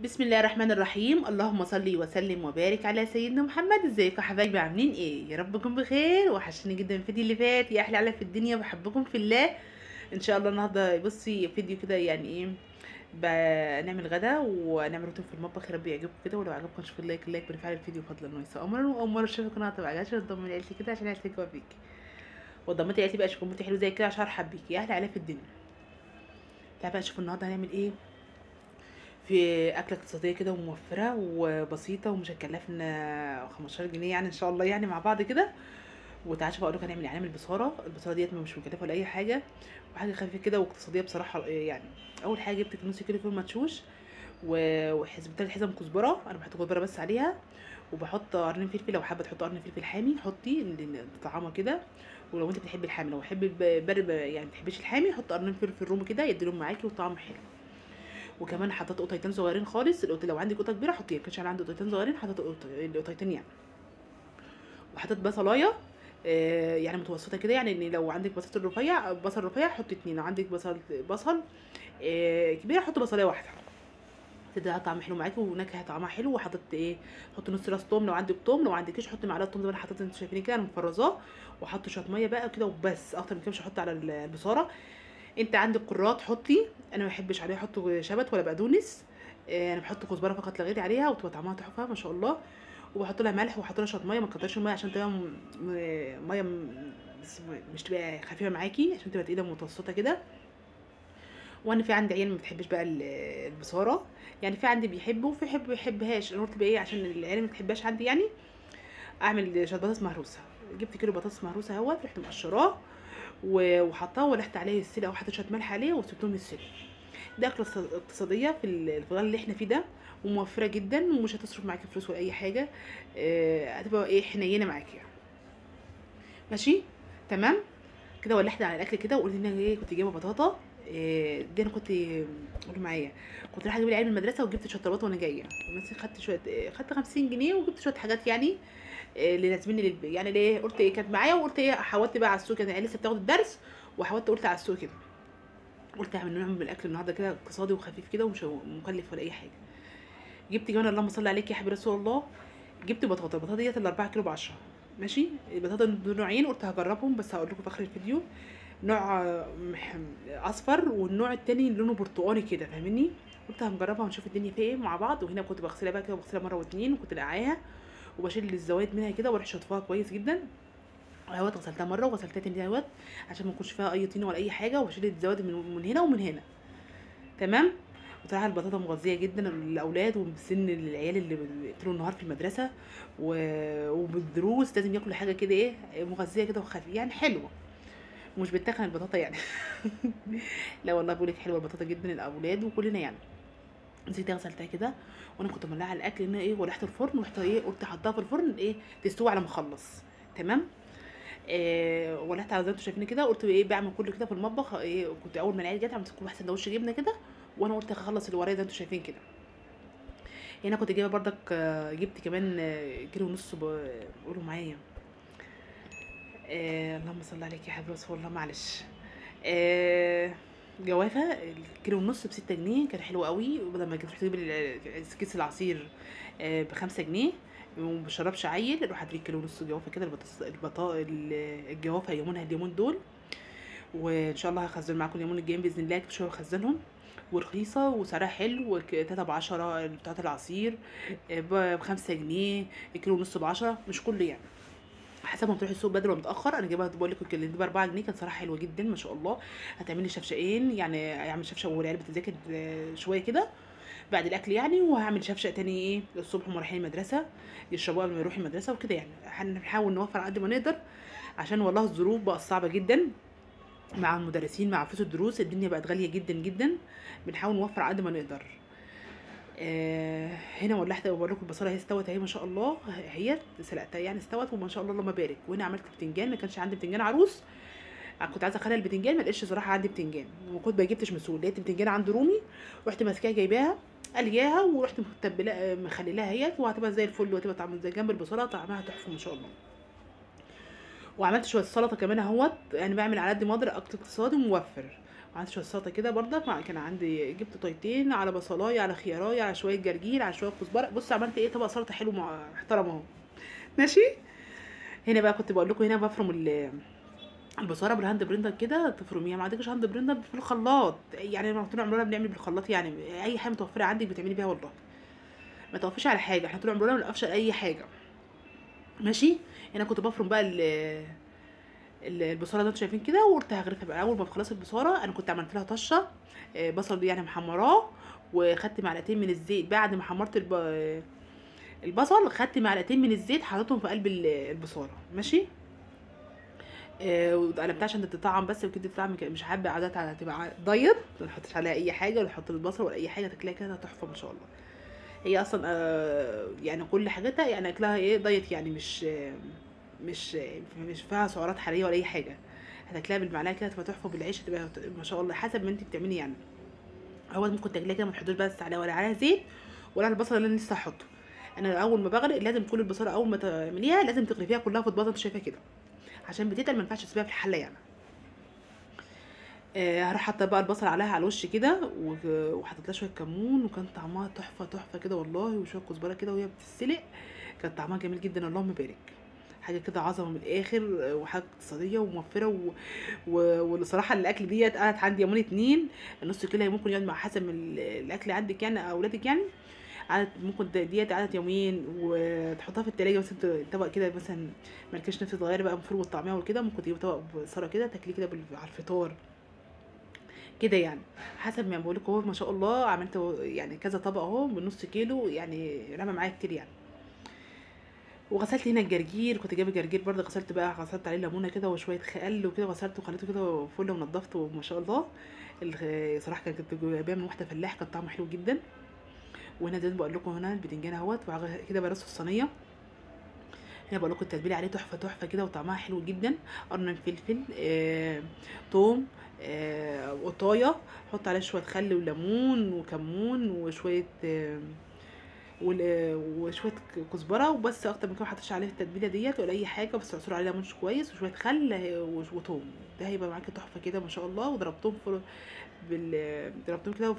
بسم الله الرحمن الرحيم. اللهم صل وسلم وبارك على سيدنا محمد. ازيكم يا حبايبي؟ عاملين ايه؟ يا رب تكونوا بخير. وحشني جدا الفيديو اللي فات. يا احلى على في الدنيا، بحبكم في الله. ان شاء الله النهارده بصي فيديو كده يعني ايه، بنعمل غدا ونعمل روتين في المطبخ. يا رب يعجبكم كده، ولو عجبكم شوفوا اللايك بنفعل الفيديو فضلا وليس امرا. واول مره اشوف القناه تبع عشان تضمن عيلتي كده، عشان عيلتي جوا فيكي وضمتي عيلتي بقى اشوفكم حلو زي كده عشان ارحب بيكي. يا احلى على في الدنيا. تعالى بقى نشوف النهارده هنعمل ايه في اكله اقتصاديه كده وموفره وبسيطه ومش هتكلفنا 15 جنيه يعني ان شاء الله، يعني مع بعض كده. وتعالوا بقى اقول لكم هنعمل ايه. هنعمل البصاره ديت مش مكلفه ولا اي حاجه، وحاجه خفيفه كده واقتصاديه بصراحه يعني. اول حاجه جبت نص كيلو فول مدشوش وحسبت حزم كزبره. انا بحط كزبره بس عليها، وبحط قرن فلفل. لو حابه تحطي قرن فلفل حامي حطي طعمه كده. ولو انت بتحبي الحامي، لو بتحبي البرد يعني ما بتحبيش الحامي، حطي قرن فلفل رومي كده يدي لون معاكي وطعم حلو. وكمان حطيت قطيتين صغيرين خالص. لو عندك قطه كبيره حطيها، كانش انا عندي قطيتين صغيرين حطيت القطيتين يعني. وحطيت بصلايه يعني متوسطه كده، يعني ان لو عندك بصل رفيع حط اتنين. لو عندك بصل كبيره حط بصلايه واحده. تديها طعم حلو معاكي ونكهه طعمها حلو. وحطيت ايه، حط نص راس توم. لو عندك توم، لو عندكيش حطي معلقه توم زي ما انا حطيت. انتوا شايفين كده انا مفرزاه. وحط شويه ميه بقى كده وبس، اكتر من كده مش هحط على البصاره. انت عندك قرات حطي، انا ما بحبش عليها احط شبت ولا بقدونس. انا بحط كزبره فقط لا غير عليها، وتبقى طعمها تحفه ما شاء الله. وبحط لها ملح وبحط لها شويه ميه، ما تكترش الميه عشان تبقى ميه بس مش تبقى خفيفه معاكي، عشان تبقى تقيله متوسطه كده. وانا في عندي عيال ما بتحبش بقى البصاره، يعني في عندي بيحبوا وفي ما بيحبهاش. انا قلت بقى ايه عشان العيال ما بتحبهاش عندي يعني، اعمل شويه بطاطس مهروسه. جبت كيلو بطاطس مهروسه اهوت، رحت مقشراه وحطاه ولحت عليه السلق، وحطيت شويه ملح عليه وسبتهم يتسلق. ده اكله اقتصاديه في الغلا اللي احنا فيه ده، وموفره جدا ومش هتصرف معاكي فلوس ولا اي حاجه. هتبقى ايه حنينه معاكي يعني. ماشي تمام كده. ولحت على الاكل كده وقلت ان انا ايه كنت جايبه بطاطا. دي انا كنت قولوا معايا، كنت رايحه اجيب العيال من المدرسه وجبت شطرات وانا جايه. مثلا خدت شويه خدت 50 جنيه وجبت شويه حاجات يعني اللي لازمني يعني ليه قلت ايه كانت معايا. وقلت ايه حاولت بقى على السوق كده، يعني لسه بتاخد الدرس وحاولت قلت على السوق كده. قلت اعمل نوع من الاكل النهارده كده اقتصادي وخفيف كده ومش مكلف ولا اي حاجه. جبت كمان اللهم صل عليك يا حبيب رسول الله، جبت البطاطا ديت ال 4 كيلو ب 10. ماشي. البطاطا دول نوعين قلت هجربهم، بس هقول لكم في اخر الفيديو. نوع اصفر، والنوع التاني لونه برتقاني كده فاهمني. قلت هنجربها ونشوف الدنيا فيها ايه مع بعض. وهنا كنت بغسلها بقى كده، بغسلها مره واتنين وكنت نقعاها وبشيل الزوايد منها كده واروح شطفها كويس جدا. اهوت غسلتها مره وغسلتها تاني اهوت، عشان ما يكونش فيها اي طين ولا اي حاجه. وبشيل الزوايد من هنا ومن هنا. تمام. وطلع البطاطا مغذيه جدا للاولاد وبسن العيال اللي طول النهار في المدرسه وبالدروس لازم ياكلوا حاجه كده ايه مغذيه كده وخفيفه يعني حلوه، ومش بتخن البطاطا يعني. لا والله بقولك حلوه البطاطا جدا للاولاد وكلنا يعني. نسيت غسلتها كده، وانا كنت مولعه على الاكل ان ايه وريحه الفرن، ورحت ايه قلت حطها في الفرن ايه تستوي على ما اخلص. تمام. ولعت على زي ما انتوا شايفين كده. قلت ايه بعمل كله كده في المطبخ. ايه كنت اول ما العيال جت عملت كل واحد سندوتش جبنه كده، وانا قلت هخلص اللي ورايا زي ما انتوا شايفين كده. هنا كنت جايبه بردك جبت كمان كيلو ونص قولوا معايا. اللهم صل عليك يا حبيبي رسول الله معلش. جوافه الكيلو ونص ب6 جنيه، كان حلو قوي. وبدل ما كنت تجيب كيس العصير ب5 جنيه ومبشربش عيل، روح هاتلي كيلو ونص جوافه كده. الجوافه يومونها اليومين دول، وان شاء الله هخزن معاكم اليومين الجايين باذن الله. شويه هخزنهم، ورخيصه وسعرها حلو. 3 ب10 بتاعه العصير ب5 جنيه. الكيلو ونص ب10، مش كله يعني، حسب ما تروحي السوق بدري ولا متاخر. انا جايبها بقول لك اللي ب4 جنيه، كان صراحه حلوه جدا ما شاء الله. هتعملي شفشقين يعني، هعمل شفشق والعيال بتذاكر شويه كده بعد الاكل يعني. وهعمل شفشق تاني ايه الصبح وهم رايحين المدرسه يشربوها قبل ما يروحوا المدرسه وكده يعني. هنحاول نوفر على قد ما نقدر، عشان والله الظروف بقت صعبه جدا مع المدرسين، مع فلوس الدروس الدنيا بقت غاليه جدا جدا. بنحاول نوفر على قد ما نقدر. هنا ولحت بقول لكم البصله هي استوت اهي ما شاء الله. هي سلقتها يعني استوت وما شاء الله اللهم بارك. وهنا عملت بتنجان، ما كانش عندي بتنجان عروس. كنت عايزه اخلي البتنجان، ما لقيتش صراحه عندي بتنجان، وكنت ما جبتش مسؤول. لقيت بتنجان عند رومي، رحت ماسكاها جايباها قلياها ورحت متبله مخليلاها هي، وهتبقى زي الفل وهتبقى طعمها زي جنب البصله طعمها تحفه ما شاء الله. وعملت شويه سلطه كمان اهوت، يعني بعمل على قد ما اقدر اكل اقتصادي وموفر. عملت شويه سلطه كده برضك، كان عندي جبت طيتين على بصلايه على خيارايه على شويه جرجير على شويه كزبره. بص عملت ايه، طبق سلطه حلو محترم اهو. ماشي. هنا بقى كنت بقول لكم، هنا بفرم البصاره بالهاند بريندر كده، تفرميها. ما عندكش هاند بريندر في الخلاط يعني، لما طول عمرنا بنعمل بالخلاط يعني، اي حاجه متوفره عندك بتعملي بيها والله، ما توقفيش على حاجه، احنا طول عمرنا ما بنوقفش على اي حاجه. ماشي. هنا كنت بفرم بقى البصاره ده انتوا شايفين كده، وقلت هغرفها بقى. اول ما بخلص البصاره انا كنت عملت لها طشه بصل يعني محمراه، وخدت معلقتين من الزيت بعد ما حمرت البصل، خدت معلقتين من الزيت حطيتهم في قلب البصاره. ماشي. وقلبتها عشان تتطعم بس وكده، تطعم مش حابه عادات على تبقى دايت، ما نحطش عليها اي حاجه ولا نحط البصل ولا اي حاجه، تاكلها كده تحفه ما شاء الله. هي اصلا يعني كل حاجاتها يعني اكلها ايه دايت يعني، مش مش فيها سعرات حراريه ولا اي حاجه. هتاكلها بالمعلقه كده تبقى تحفه، بالعيش تبقى ما شاء الله حسب ما انت بتعملي يعني. هو ممكن تاكليها كده ما تحطوش بس عليها ولا عليها زيت ولا على البصله اللي انا لسه هحطه. انا اول ما بغرق لازم كل البصله اول ما تعمليها لازم تغرفيها كلها في اطباق انت شايفاها كده، عشان بتتقل ما ينفعش تسيبيها في الحله يعني. هروح حاطه بقى البصل عليها على الوش كده، وحطيت لها شويه كمون، وكان طعمها تحفه تحفه كده والله، وشويه كزبره كده وهي بتتسلق، كان طعمها جميل جدا اللهم بارك. حاجه كده عظمه من الاخر، وحاجه اقتصاديه وموفره والصراحه الاكل ديت قعدت عندي يومين اتنين. النص كيلو ممكن يقعد مع حسب الاكل عندك يعني اولادك يعني. قعدت ممكن ديت قعدت يومين، وتحطها في التلاجة مثلا طبق كده مثلا، مالكش نفس تغيري بقى مفروض والطعميه وكده، ممكن تجيبي طبق بصاره كده تاكليه كده على الفطار كده يعني. حسب ما بقول لك، هو ما شاء الله عملت يعني كذا طبق اهو بنص كيلو يعني، رمى معايا كتير يعني. وغسلت هنا الجرجير، كنت جايبه جرجير برضه، غسلت عليه ليمونه كده وشويه خل وكده، غسلته وخليته كده فل ونضفته وما شاء الله. صراحه كنت جايباه من واحده فلاح، كان طعمه حلو جدا. وهنا زي ما بقول لكم هنا البتنجان اهوت، كده برصه الصينيه. هنا بقول لكم التتبيله عليه تحفه تحفه كده وطعمها حلو جدا. قرن فلفل، توم، قطايه، حط عليه شويه خل وليمون وكمون وشويه وشويه كزبره وبس، اكتر من كده ما حطيتش عليه التتبيله ديت ولا اي حاجه، بس عصور عليه ليمون كويس وشويه خل وثوم. ده هيبقى معاكي تحفه كده ما شاء الله. وضربتهم ضربتهم كده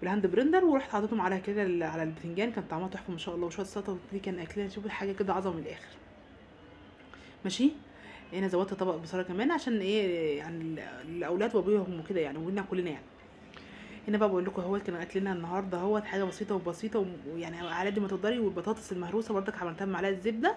بالهاند بريندر، ورحت حاططهم على كده على البتنجان، كان طعمها تحفه ما شاء الله. وشويه السلطه دي كان اكلها شوفوا حاجه كده عظمه من الاخر. ماشي. هنا زودت طبق بصله كمان عشان ايه يعني الاولاد وابوهم وكده يعني، ولنا كلنا يعني. هنا بقى بقول لكم كان اكلنا النهارده حاجه بسيطه وبسيطه ويعني على قد ما تقدري. والبطاطس المهروسه برضك عملتها بمعلقه زبده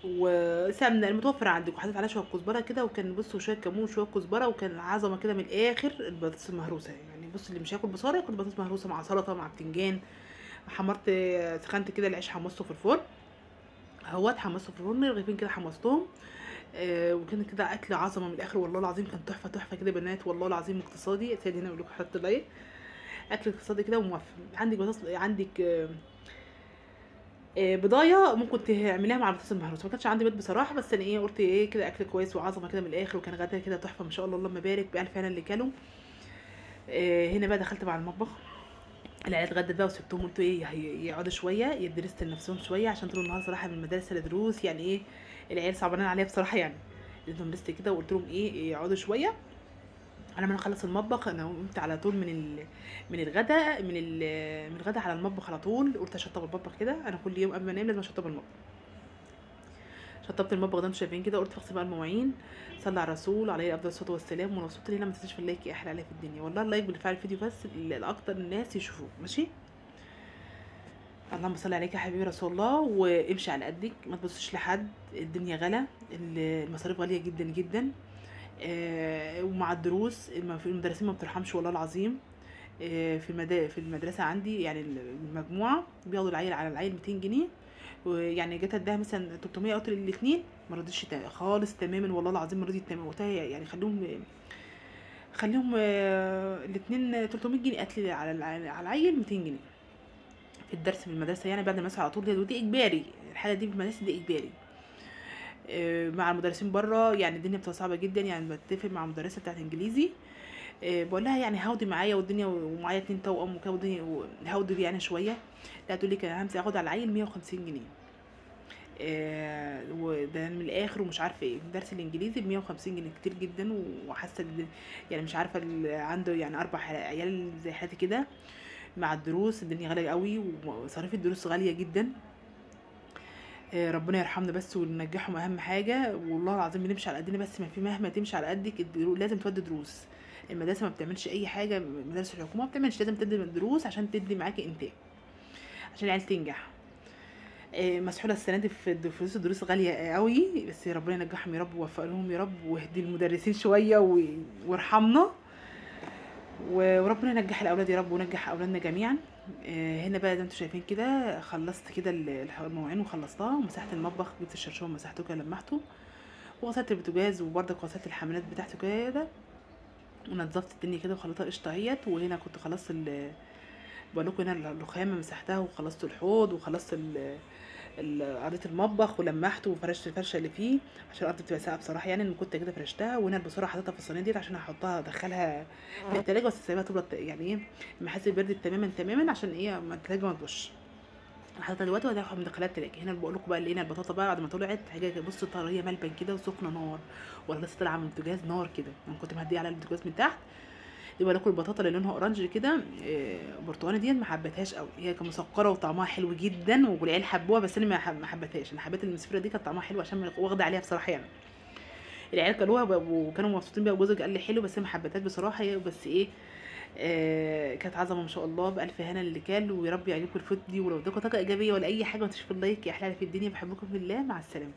وسمنه المتوفر عندك، وحطيت عليها شويه كزبره كده، وكان بصوا شويه كمون وشويه كزبره، وكان عظمه كده من الاخر البطاطس المهروسه يعني. بص اللي مش هياكل بصاره ياكل بطاطس مهروسه مع سلطه مع بتنجان. حمرت سخنت كده العيش، حمصته في الفرن حمصته في الفرن رغيفين كده حمصتهم. وكان كده اكل عظمه من الاخر والله العظيم، كان تحفه تحفه كده بنات والله العظيم. اقتصادي سيدي هنا بيقول لكم حط لايك، اكل اقتصادي كده وموفر. عندك بطاطس، عندك بضايه ممكن تعمليها مع البطاطس المهروسه. ما كانش عندي بيض بصراحه، بس انا ايه قلت ايه كده اكل كويس وعظمه كده من الاخر، وكان غدا كده تحفه ما شاء الله اللهم بارك بالف انا اللي كلوا. هنا بقى دخلت مع المطبخ، العيال اتغدت بقى وسبتهم، قلت ايه يقعدوا شويه يدرسوا لنفسهم شويه، عشان طول النهار صراحه من المدارس لدروس يعني ايه، العيال صعبانين عليا بصراحه يعني. اديتهم لست كده وقلت لهم ايه يقعدوا شويه على ما نخلص المطبخ. انا قمت على طول من الغدا من الغدا على المطبخ على طول، قلت اشطب المطبخ كده. انا كل يوم قبل ما انام لازم اشطب المطبخ. شطبت المطبخ ده انتوا شايفين كده، قلت اغسل بقى المواعين، صلى على الرسول عليه افضل الصلاه والسلام. ولو وصلت لهنا ما تنساش في اللايك، احلى عليا في الدنيا والله. اللايك بالفعل الفيديو بس لاكتر الناس يشوفوه. ماشي. اللهم صل عليك يا حبيبي رسول الله. وامشي على قدك، ما تبصش لحد، الدنيا غلا، المصاريف غاليه جدا جدا. ومع الدروس المدرسين ما بترحمش والله العظيم. في المدرسه عندي يعني المجموعه بياخدوا العيل على العيل 200 جنيه، ويعني جت اديها مثلا 300 قلت الاثنين ما رضيتش خالص تماما والله العظيم ما رضيت تماما. قلت لها يعني خليهم الاثنين 300 جنيه، قالت لي على العيل 200 جنيه في الدرس في المدرسه يعني بعد المدرسه على طول. ودي اجباري، الحاجه دي في المدرسه دي اجباري. مع المدرسين بره يعني الدنيا بتبقى صعبه جدا يعني. بتفق مع مدرسه بتاعت انجليزي، بقول لها يعني هاودي معايا والدنيا، ومعايا 2 توأم وكده، هاودي يعني شويه. لا تقول لي كان همسك اخد على العيل 150 جنيه. وده من الاخر ومش عارفه ايه. درس الانجليزي ب 150 جنيه كتير جدا، وحاسه يعني مش عارفه عنده يعني اربع عيال زي حالتي كده، مع الدروس الدنيا غاليه قوي، ومصاريف الدروس غاليه جدا. ربنا يرحمنا بس وننجحهم اهم حاجه، والله العظيم بنمشي على قدنا، بس ما في مهما تمشي على قدك لازم تودي دروس. المدرسه ما بتعملش اي حاجه، مدارس الحكومه ما بتعملش، لازم تدي دروس عشان تدي معاكي انتاج، عشان العيال تنجح. مسحوله السنه دي في فلوس الدروس غاليه قوي، بس ربنا ينجحهم يا رب ويوفق لهم يا رب، واهدي المدرسين شويه وارحمنا، وربنا ينجح الاولاد يا رب، ونجح اولادنا جميعا. هنا بقى زي ما انتم شايفين كده، خلصت كده المواعين وخلصتها، ومسحت المطبخ، جبت الشرشوم مسحته كده لمحته، وغسلت البوتاجاز، وبرضك غسلت الحمامات بتاعته كده، ونضفت الدنيا كده وخليتها قشطه اهيت. وهنا كنت خلصت بقول لكم هنا الرخامه مسحتها، وخلصت الحوض، وخلصت قضيت المطبخ ولمحته وفرشت الفرشه اللي فيه، عشان الارض بتبقى ساقعه بصراحه، يعني ان كنت كده فرشتها. وهنا البصاره حطيتها في الصينيه ديت عشان احطها ادخلها في التلاجة، بس سايبها تبرد يعني ايه، المحاسب بردت تماما تماما، عشان ايه ما التلاجة ما تبوظش. حطيتها دلوقتي وهدخل مدخلات التلاجة. هنا بقول لكم بقى اللي هنا البطاطا بقى بعد ما طلعت حاجه، بصوا طريه ملبن كده وسخنه نار، ولا لسه طالعه من البوتاجاز نار كده، انا كنت مهديه على البوتاجاز من تحت. دي باكل البطاطا اللي لونها اورنج كده برتقاني ديت، ما حبيتهاش قوي، هي كانت مسكره وطعمها حلو جدا والعيال حبوها، بس انا ما حبيتهاش. انا حبيت المسفره دي، كانت طعمها حلو عشان واخده عليها بصراحه يعني. العيال كلوها وكانوا مبسوطين بيها، وجوزك قال لي حلو، بس انا ما حبيتهاش بصراحه هي، بس ايه كانت عظمه ما شاء الله، بالف هنا اللي كان، ويا رب يعجبكم الفود دي، ولو اداكم طاقه ايجابيه ولا اي حاجه ما تنسوش في اللايك. يا احلى في الدنيا، بحبكم في الله، مع السلامه.